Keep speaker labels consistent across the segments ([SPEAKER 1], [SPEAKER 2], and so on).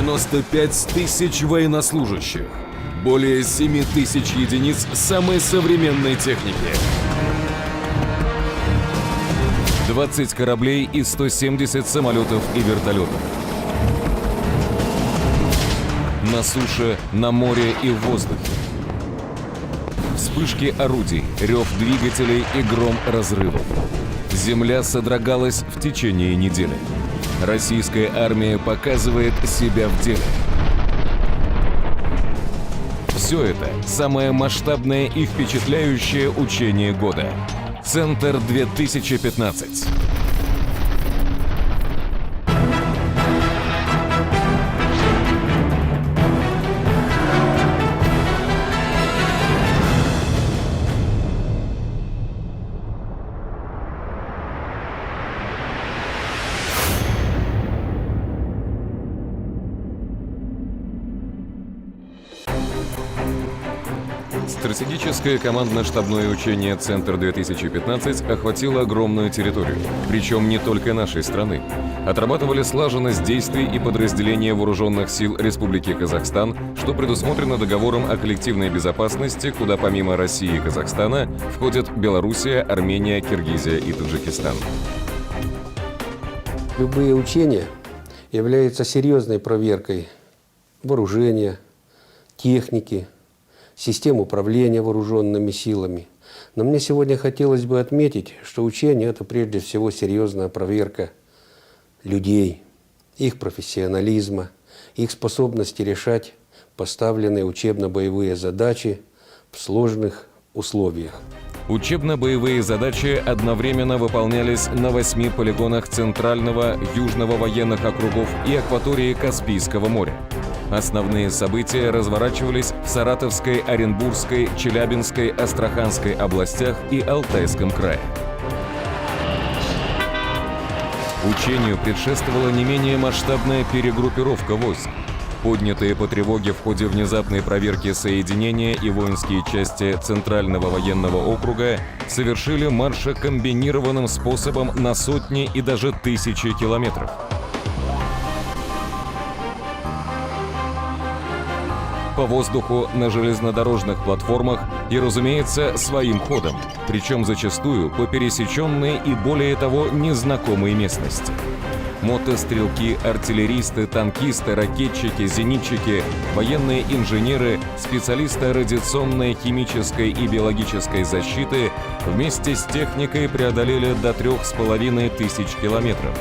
[SPEAKER 1] 95 тысяч военнослужащих, более 7 тысяч единиц самой современной техники, 20 кораблей и 170 самолетов и вертолетов. На суше, на море и в воздухе. Вспышки орудий, рев двигателей и гром разрывов. Земля содрогалась в течение недели. Российская армия показывает себя в деле. Все это самое масштабное и впечатляющее учение года. Центр 2015. Стратегическое командно-штабное учение «Центр-2015» охватило огромную территорию, причем не только нашей страны. Отрабатывали слаженность действий и подразделения вооруженных сил Республики Казахстан, что предусмотрено договором о коллективной безопасности, куда помимо России и Казахстана входят Белоруссия, Армения, Киргизия и Таджикистан.
[SPEAKER 2] Любые учения являются серьезной проверкой вооружения, техники, систем управления вооруженными силами. Но мне сегодня хотелось бы отметить, что учение – это прежде всего серьезная проверка людей, их профессионализма, их способности решать поставленные учебно-боевые задачи в сложных условиях.
[SPEAKER 1] Учебно-боевые задачи одновременно выполнялись на 8 полигонах Центрального, Южного военных округов и акватории Каспийского моря. Основные события разворачивались в Саратовской, Оренбургской, Челябинской, Астраханской областях и Алтайском крае. Учению предшествовала не менее масштабная перегруппировка войск. Поднятые по тревоге в ходе внезапной проверки соединения и воинские части Центрального военного округа совершили марши комбинированным способом на сотни и даже тысячи километров. По воздуху, на железнодорожных платформах и, разумеется, своим ходом, причем зачастую по пересеченной и, более того, незнакомой местности. Мотострелки, артиллеристы, танкисты, ракетчики, зенитчики, военные инженеры, специалисты радиационной, химической и биологической защиты вместе с техникой преодолели до 3500 километров.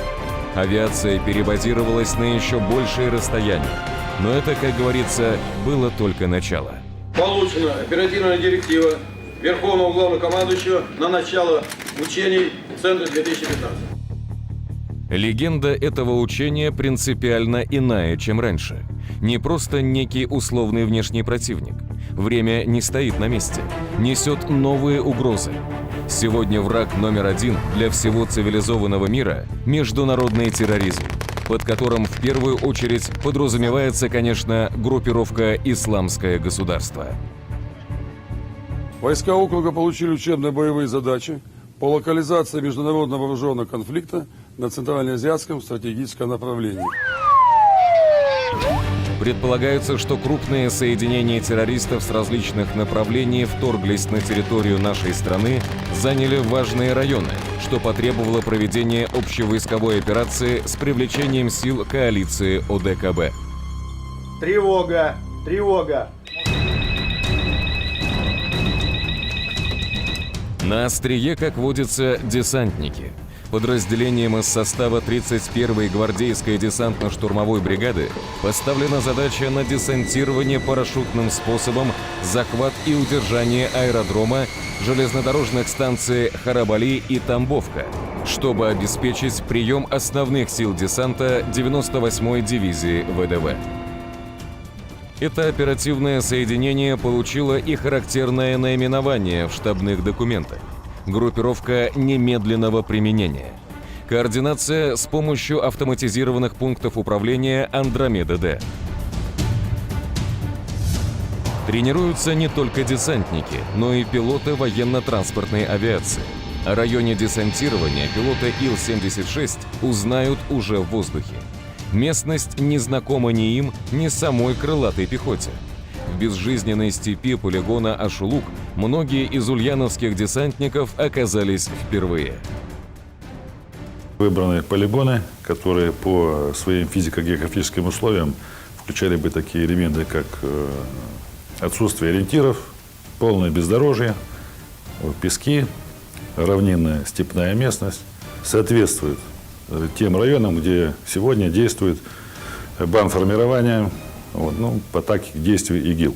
[SPEAKER 1] Авиация перебазировалась на еще большие расстояния. Но это, как говорится, было только начало.
[SPEAKER 3] Получена оперативная директива Верховного Главнокомандующего на начало учений Центра 2015.
[SPEAKER 1] Легенда этого учения принципиально иная, чем раньше. Не просто некий условный внешний противник. Время не стоит на месте, несет новые угрозы. Сегодня враг номер один для всего цивилизованного мира – международный терроризм, под которым в первую очередь подразумевается, конечно, группировка «Исламское государство».
[SPEAKER 4] Войска округа получили учебно-боевые задачи по локализации международного вооруженного конфликта на Центральноазиатском стратегическом направлении.
[SPEAKER 1] Предполагается, что крупные соединения террористов с различных направлений вторглись на территорию нашей страны, заняли важные районы, что потребовало проведения общевойсковой операции с привлечением сил коалиции ОДКБ.
[SPEAKER 5] Тревога! Тревога!
[SPEAKER 1] На острие, как водится, десантники. Подразделением из состава 31-й гвардейской десантно-штурмовой бригады поставлена задача на десантирование парашютным способом, захват и удержание аэродрома, железнодорожных станций Харабали и Тамбовка, чтобы обеспечить прием основных сил десанта 98-й дивизии ВДВ. Это оперативное соединение получило и характерное наименование в штабных документах. Группировка немедленного применения. Координация с помощью автоматизированных пунктов управления «Андромеда-Д». Тренируются не только десантники, но и пилоты военно-транспортной авиации. О районе десантирования пилоты Ил-76 узнают уже в воздухе. Местность не знакома ни им, ни самой крылатой пехоте. В безжизненной степи полигона Ашулук многие из ульяновских десантников оказались впервые.
[SPEAKER 6] Выбраны полигоны, которые по своим физико-географическим условиям включали бы такие элементы, как отсутствие ориентиров, полное бездорожье, пески, равнинная степная местность, соответствует тем районам, где сегодня действует бандформирование по тактике действий ИГИЛ.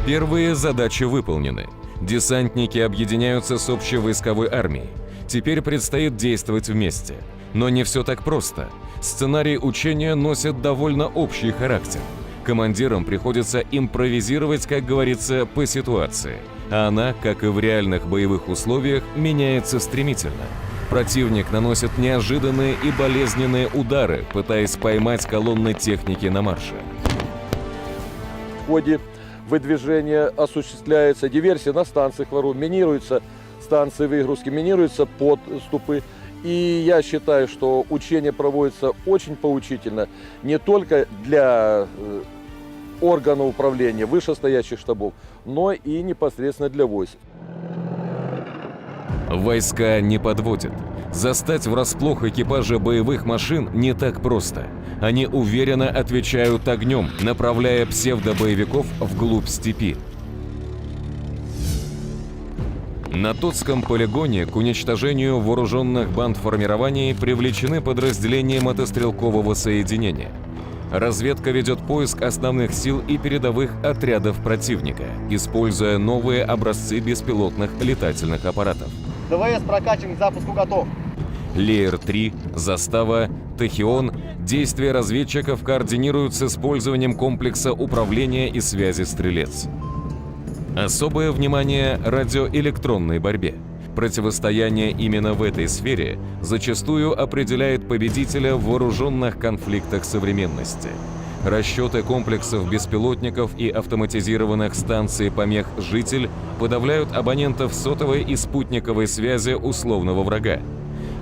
[SPEAKER 1] Первые задачи выполнены. Десантники объединяются с общевойсковой армией. Теперь предстоит действовать вместе. Но не все так просто. Сценарий учения носит довольно общий характер. Командирам приходится импровизировать, как говорится, по ситуации. А она, как и в реальных боевых условиях, меняется стремительно. Противник наносит неожиданные и болезненные удары, пытаясь поймать колонны техники на марше.
[SPEAKER 7] В ходе выдвижения осуществляется диверсия на станциях ВРУ, минируются станции выгрузки, минируются подступы. И я считаю, что учение проводится очень поучительно не только для органов управления, вышестоящих штабов, но и непосредственно для войск.
[SPEAKER 1] Войска не подводят. Застать врасплох экипажи боевых машин не так просто. Они уверенно отвечают огнем, направляя псевдобоевиков вглубь степи. На Тотском полигоне к уничтожению вооруженных бандформирований привлечены подразделения мотострелкового соединения. Разведка ведет поиск основных сил и передовых отрядов противника, используя новые образцы беспилотных летательных аппаратов.
[SPEAKER 5] ДВС прокачан к запуску готов.
[SPEAKER 1] Леер-3, Застава, Тахион. Действия разведчиков координируют с использованием комплекса управления и связи «Стрелец». Особое внимание радиоэлектронной борьбе. Противостояние именно в этой сфере зачастую определяет победителя в вооруженных конфликтах современности. Расчеты комплексов беспилотников и автоматизированных станций помех «Житель» подавляют абонентов сотовой и спутниковой связи условного врага.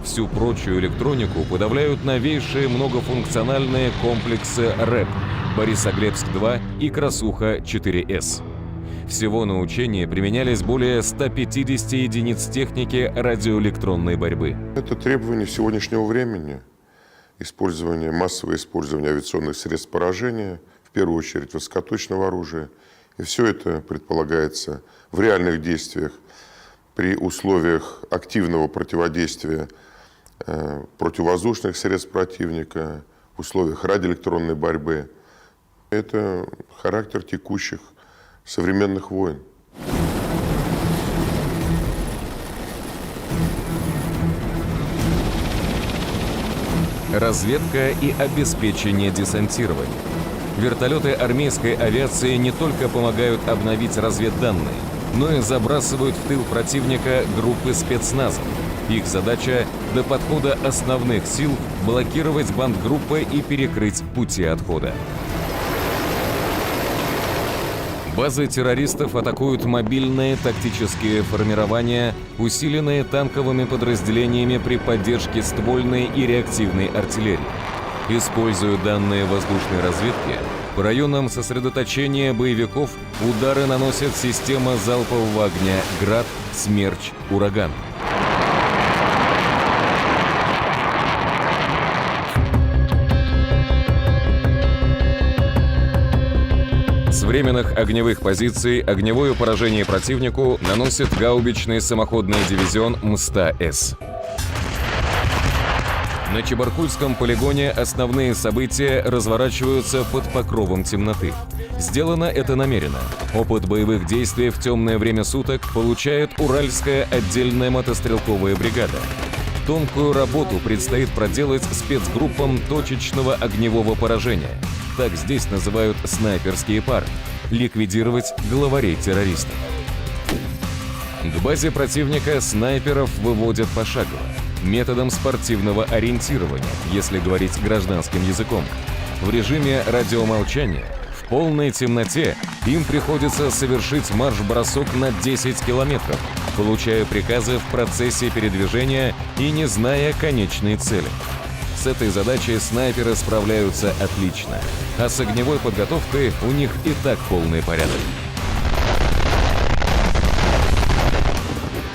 [SPEAKER 1] Всю прочую электронику подавляют новейшие многофункциональные комплексы РЭП, Борисоглебск-2 и Красуха-4С. Всего на учении применялись более 150 единиц техники радиоэлектронной борьбы.
[SPEAKER 8] Это требование сегодняшнего времени. Массовое использование авиационных средств поражения, в первую очередь высокоточного оружия. И все это предполагается в реальных действиях при условиях активного противодействия противовоздушных средств противника, в условиях радиоэлектронной борьбы. Это характер текущих современных войн.
[SPEAKER 1] Разведка и обеспечение десантирования. Вертолеты армейской авиации не только помогают обновить разведданные, но и забрасывают в тыл противника группы спецназа. Их задача – до подхода основных сил блокировать бандгруппы и перекрыть пути отхода. Базы террористов атакуют мобильные тактические формирования, усиленные танковыми подразделениями при поддержке ствольной и реактивной артиллерии. Используя данные воздушной разведки, по районам сосредоточения боевиков удары наносят система залпового огня «Град», «Смерч», «Ураган». С временных огневых позиций огневое поражение противнику наносит гаубичный самоходный дивизион МСТА-С. На Чебаркульском полигоне основные события разворачиваются под покровом темноты. Сделано это намеренно. Опыт боевых действий в темное время суток получает Уральская отдельная мотострелковая бригада. Тонкую работу предстоит проделать спецгруппам точечного огневого поражения. Так здесь называют снайперские пары. Ликвидировать главарей террористов. К базе противника снайперов выводят пошагово, методом спортивного ориентирования, если говорить гражданским языком. В режиме радиомолчания в В полной темноте им приходится совершить марш-бросок на 10 километров, получая приказы в процессе передвижения и не зная конечной цели. С этой задачей снайперы справляются отлично, а с огневой подготовкой у них и так полный порядок.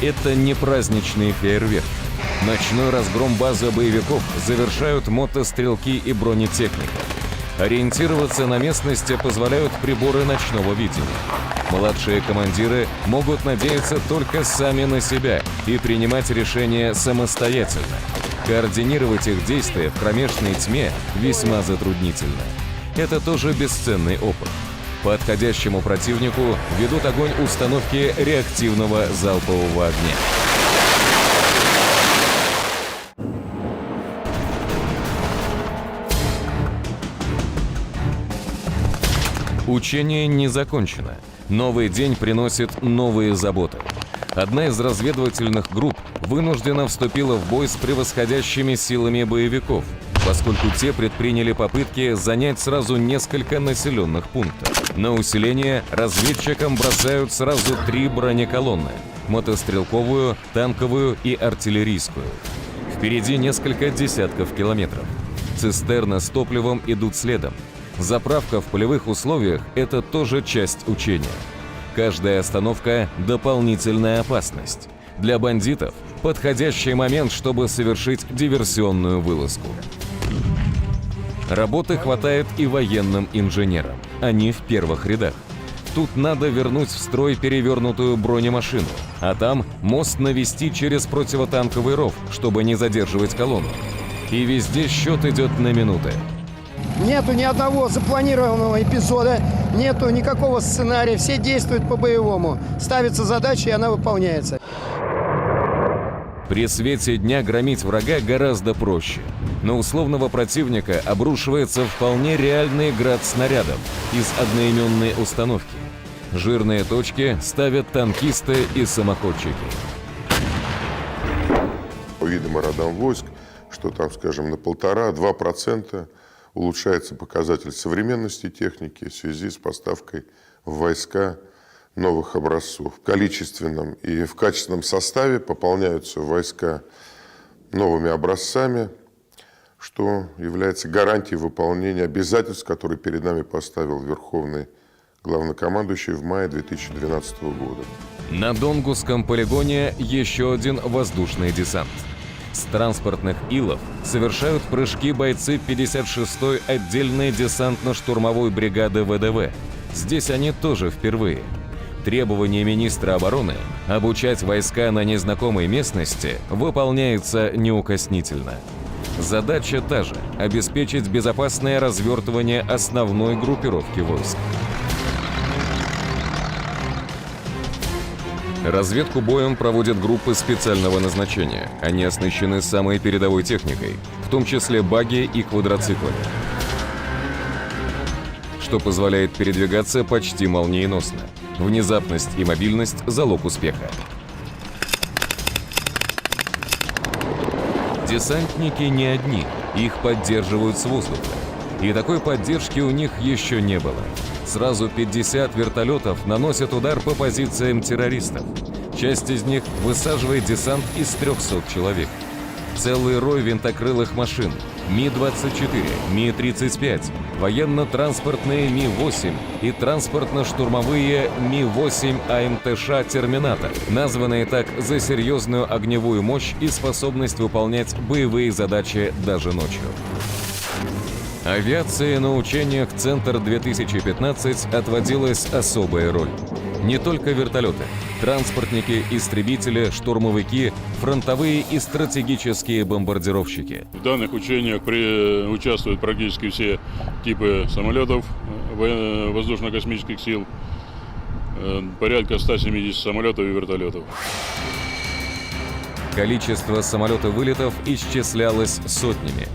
[SPEAKER 1] Это не праздничный фейерверк. Ночной разгром базы боевиков завершают мотострелки и бронетехника. Ориентироваться на местности позволяют приборы ночного видения. Младшие командиры могут надеяться только сами на себя и принимать решения самостоятельно. Координировать их действия в кромешной тьме весьма затруднительно. Это тоже бесценный опыт. По отходящему противнику ведут огонь установки реактивного залпового огня. Учение не закончено. Новый день приносит новые заботы. Одна из разведывательных групп вынуждена вступила в бой с превосходящими силами боевиков, поскольку те предприняли попытки занять сразу несколько населенных пунктов. На усиление разведчикам бросают сразу 3 бронеколонны – мотострелковую, танковую и артиллерийскую. Впереди несколько десятков километров. Цистерны с топливом идут следом. Заправка в полевых условиях – это тоже часть учения. Каждая остановка – дополнительная опасность. Для бандитов – подходящий момент, чтобы совершить диверсионную вылазку. Работы хватает и военным инженерам. Они в первых рядах. Тут надо вернуть в строй перевернутую бронемашину, а там мост навести через противотанковый ров, чтобы не задерживать колонну. И везде счет идет на минуты.
[SPEAKER 9] Нету ни одного запланированного эпизода, нету никакого сценария, все действуют по-боевому. Ставится задача, и она выполняется.
[SPEAKER 1] При свете дня громить врага гораздо проще. На условного противника обрушивается вполне реальный град снарядов из одноименной установки. Жирные точки ставят танкисты и самоходчики.
[SPEAKER 8] По видам и родам войск, что там, скажем, на 1,5–2% улучшается показатель современности техники в связи с поставкой в войска новых образцов. В количественном и в качественном составе пополняются войска новыми образцами, что является гарантией выполнения обязательств, которые перед нами поставил Верховный Главнокомандующий в мае 2012 года.
[SPEAKER 1] На Донгусском полигоне еще один воздушный десант. С транспортных илов совершают прыжки бойцы 56-й отдельной десантно-штурмовой бригады ВДВ. Здесь они тоже впервые. Требование министра обороны обучать войска на незнакомой местности выполняется неукоснительно. Задача та же – обеспечить безопасное развертывание основной группировки войск. Разведку боем проводят группы специального назначения. Они оснащены самой передовой техникой, в том числе баги и квадроциклами, что позволяет передвигаться почти молниеносно. Внезапность и мобильность – залог успеха. Десантники не одни, их поддерживают с воздуха. И такой поддержки у них еще не было. Сразу 50 вертолетов наносят удар по позициям террористов. Часть из них высаживает десант из 300 человек. Целый рой винтокрылых машин – Ми-24, Ми-35, военно-транспортные Ми-8 и транспортно-штурмовые Ми-8 АМТШ «Терминатор», названные так за серьезную огневую мощь и способность выполнять боевые задачи даже ночью. Авиации на учениях «Центр-2015» отводилась особая роль. Не только вертолеты, транспортники, истребители, штурмовики, фронтовые и стратегические бомбардировщики.
[SPEAKER 4] В данных учениях участвуют практически все типы самолетов воздушно-космических сил, порядка 170 самолетов и вертолетов.
[SPEAKER 1] Количество самолетов-вылетов исчислялось сотнями.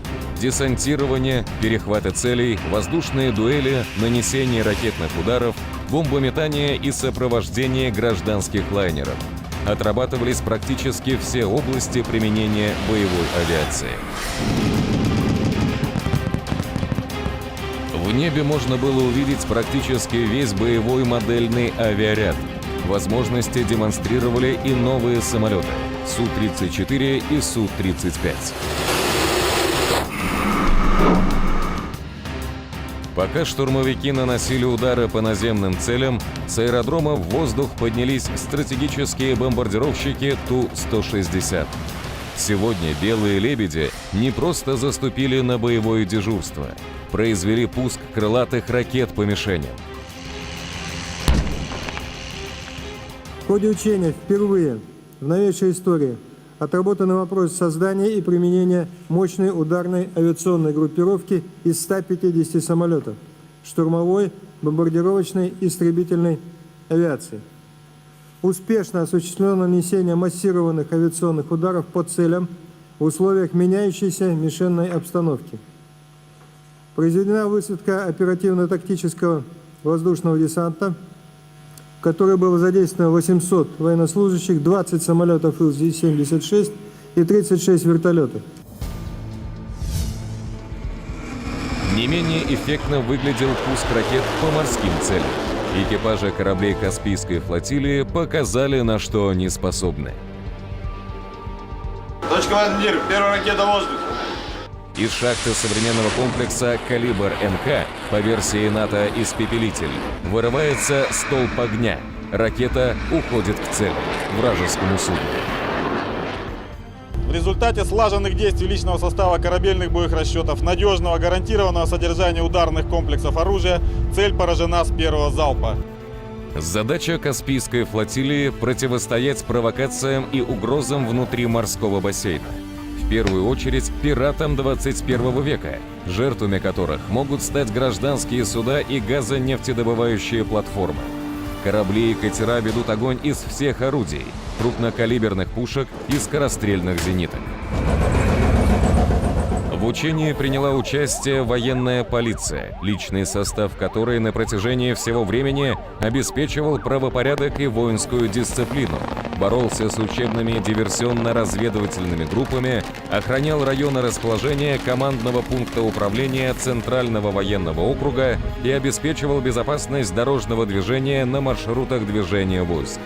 [SPEAKER 1] Десантирование, перехваты целей, воздушные дуэли, нанесение ракетных ударов, бомбометание и сопровождение гражданских лайнеров. Отрабатывались практически все области применения боевой авиации. В небе можно было увидеть практически весь боевой модельный авиаряд. Возможности демонстрировали и новые самолеты Су-34 и Су-35. Пока штурмовики наносили удары по наземным целям, с аэродрома в воздух поднялись стратегические бомбардировщики Ту-160. Сегодня «Белые лебеди» не просто заступили на боевое дежурство, произвели пуск крылатых ракет по мишеням.
[SPEAKER 10] В ходе учения впервые в новейшей истории отработан вопрос создания и применения мощной ударной авиационной группировки из 150 самолетов штурмовой, бомбардировочной и истребительной авиации. Успешно осуществлено нанесение массированных авиационных ударов по целям в условиях меняющейся мишенной обстановки. Произведена высадка оперативно-тактического воздушного десанта, в которой было задействовано 800 военнослужащих, 20 самолетов Ил-76 и 36 вертолетов.
[SPEAKER 1] Не менее эффектно выглядел пуск ракет по морским целям. Экипажи кораблей Каспийской флотилии показали, на что они способны.
[SPEAKER 3] Товарищ командир, первая ракета в воздухе.
[SPEAKER 1] Из шахты современного комплекса «Калибр-НК» по версии НАТО «Испепелитель» вырывается столб огня. Ракета уходит к цели – вражескому судну.
[SPEAKER 11] В результате слаженных действий личного состава корабельных боевых расчетов, надежного гарантированного содержания ударных комплексов оружия, цель поражена с первого залпа.
[SPEAKER 1] Задача Каспийской флотилии – противостоять провокациям и угрозам внутри морского бассейна. В первую очередь пиратам 21 века, жертвами которых могут стать гражданские суда и газонефтедобывающие платформы. Корабли и катера ведут огонь из всех орудий, крупнокалиберных пушек и скорострельных зениток. В учении приняла участие военная полиция, личный состав которой на протяжении всего времени обеспечивал правопорядок и воинскую дисциплину, боролся с учебными диверсионно-разведывательными группами, охранял районы расположения командного пункта управления Центрального военного округа и обеспечивал безопасность дорожного движения на маршрутах движения войск.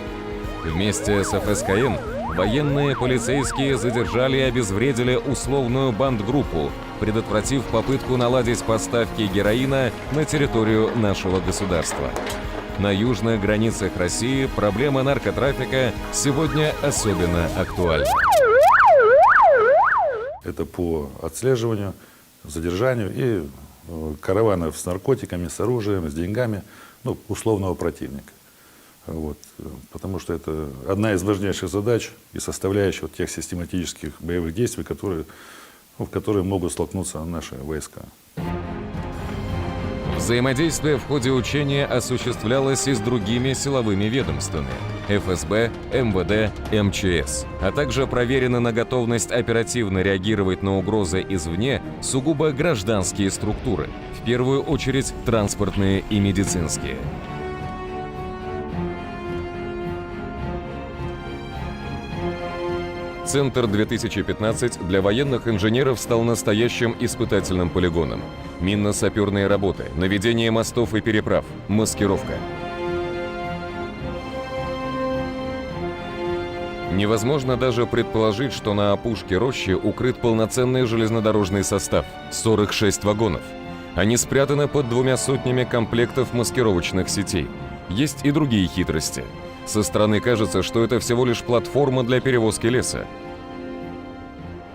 [SPEAKER 1] Вместе с ФСКН военные полицейские задержали и обезвредили условную бандгруппу, предотвратив попытку наладить поставки героина на территорию нашего государства. На южных границах России проблема наркотрафика сегодня особенно актуальна.
[SPEAKER 6] Это по отслеживанию, задержанию и караванов с наркотиками, с оружием, с деньгами, ну, условного противника. Вот. Потому что это одна из важнейших задач и составляющих вот тех систематических боевых действий, в которые могут столкнуться наши войска.
[SPEAKER 1] Взаимодействие в ходе учения осуществлялось и с другими силовыми ведомствами – ФСБ, МВД, МЧС, а также проверены на готовность оперативно реагировать на угрозы извне сугубо гражданские структуры, в первую очередь транспортные и медицинские. Центр 2015 для военных инженеров стал настоящим испытательным полигоном. Минно-саперные работы, наведение мостов и переправ, маскировка. Невозможно даже предположить, что на опушке рощи укрыт полноценный железнодорожный состав – 46 вагонов. Они спрятаны под 200 комплектов маскировочных сетей. Есть и другие хитрости. Со стороны кажется, что это всего лишь платформа для перевозки леса.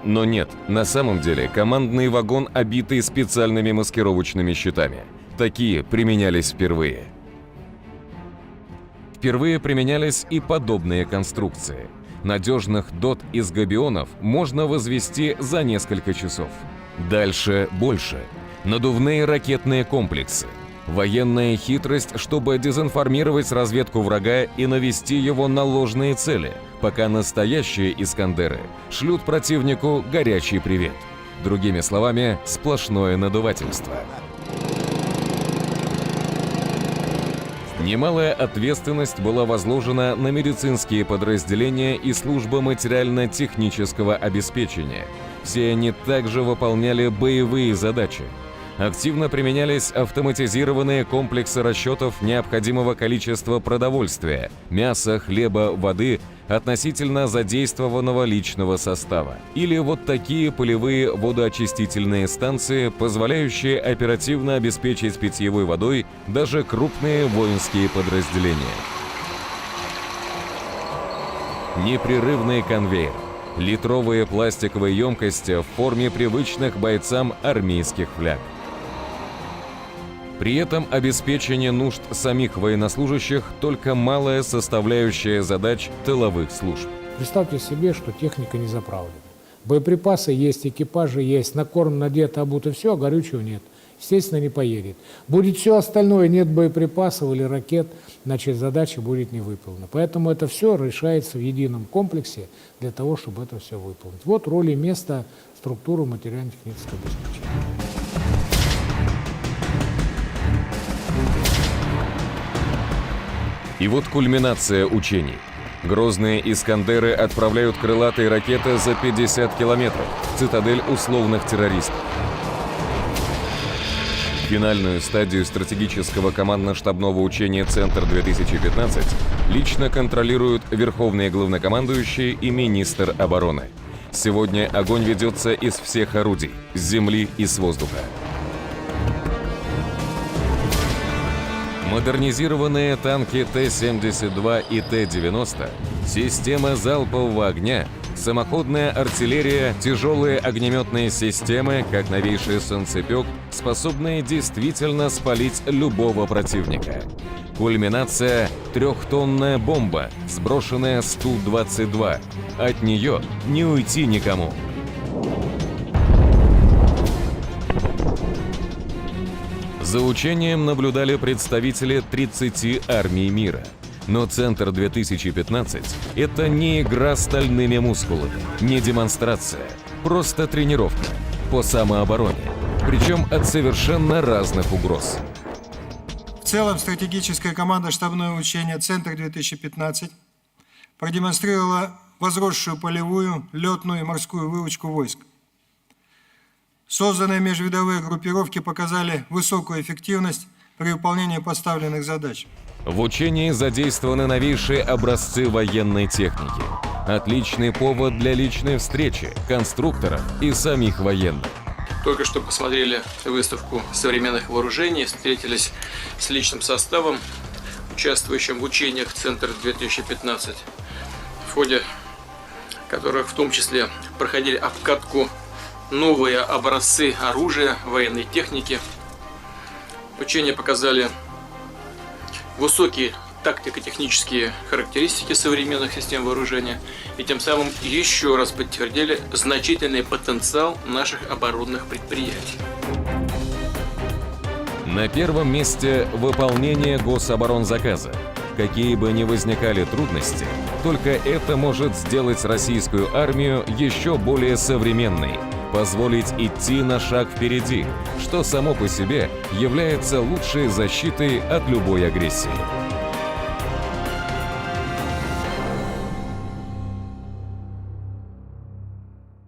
[SPEAKER 1] Но нет, на самом деле командный вагон, обитый специальными маскировочными щитами. Такие применялись впервые. Впервые применялись и подобные конструкции. Надежных ДОТ из габионов можно возвести за несколько часов. Дальше больше. Надувные ракетные комплексы. Военная хитрость, чтобы дезинформировать разведку врага и навести его на ложные цели, пока настоящие «Искандеры» шлют противнику горячий привет. Другими словами, сплошное надувательство. Немалая ответственность была возложена на медицинские подразделения и службы материально-технического обеспечения. Все они также выполняли боевые задачи. Активно применялись автоматизированные комплексы расчетов необходимого количества продовольствия, мяса, хлеба, воды относительно задействованного личного состава. Или вот такие полевые водоочистительные станции, позволяющие оперативно обеспечить питьевой водой даже крупные воинские подразделения. Непрерывный конвейер. Литровые пластиковые емкости в форме привычных бойцам армейских фляг. При этом обеспечение нужд самих военнослужащих только малая составляющая задач тыловых служб.
[SPEAKER 12] Представьте себе, что техника не заправлена. Боеприпасы есть, экипажи есть, на корм надето, обуто, все, а горючего нет. Естественно, не поедет. Будет все остальное, нет боеприпасов или ракет, значит, задача будет не выполнена. Поэтому это все решается в едином комплексе для того, чтобы это все выполнить. Вот роль и место структуры материально-технического обеспечения.
[SPEAKER 1] И вот кульминация учений. Грозные «Искандеры» отправляют крылатые ракеты за 50 километров в цитадель условных террористов. Финальную стадию стратегического командно-штабного учения «Центр-2015» лично контролируют верховные главнокомандующие и министр обороны. Сегодня огонь ведется из всех орудий – с земли и с воздуха. Модернизированные танки Т-72 и Т-90, система залпового огня, самоходная артиллерия, тяжелые огнеметные системы, как новейший «Солнцепек», способные действительно спалить любого противника. Кульминация – 3-тонная бомба, сброшенная с Ту-22. От нее не уйти никому. За учением наблюдали представители 30 армий мира. Но Центр-2015 – это не игра стальными мускулами, не демонстрация, просто тренировка по самообороне, причем от совершенно разных угроз.
[SPEAKER 10] В целом стратегическая команда штабное учение «Центр-2015» продемонстрировала возросшую полевую, летную и морскую выучку войск. Созданные межвидовые группировки показали высокую эффективность при выполнении поставленных задач.
[SPEAKER 1] В учении задействованы новейшие образцы военной техники. Отличный повод для личной встречи конструкторов и самих военных.
[SPEAKER 13] Только что посмотрели выставку современных вооружений, встретились с личным составом, участвующим в учениях Центр-2015, в ходе которых в том числе проходили обкатку новые образцы оружия, военной техники. Учения показали высокие тактико-технические характеристики современных систем вооружения и тем самым еще раз подтвердили значительный потенциал наших оборонных предприятий.
[SPEAKER 1] На первом месте выполнение гособоронзаказа. Какие бы ни возникали трудности, только это может сделать российскую армию еще более современной, позволить идти на шаг впереди, что само по себе является лучшей защитой от любой агрессии.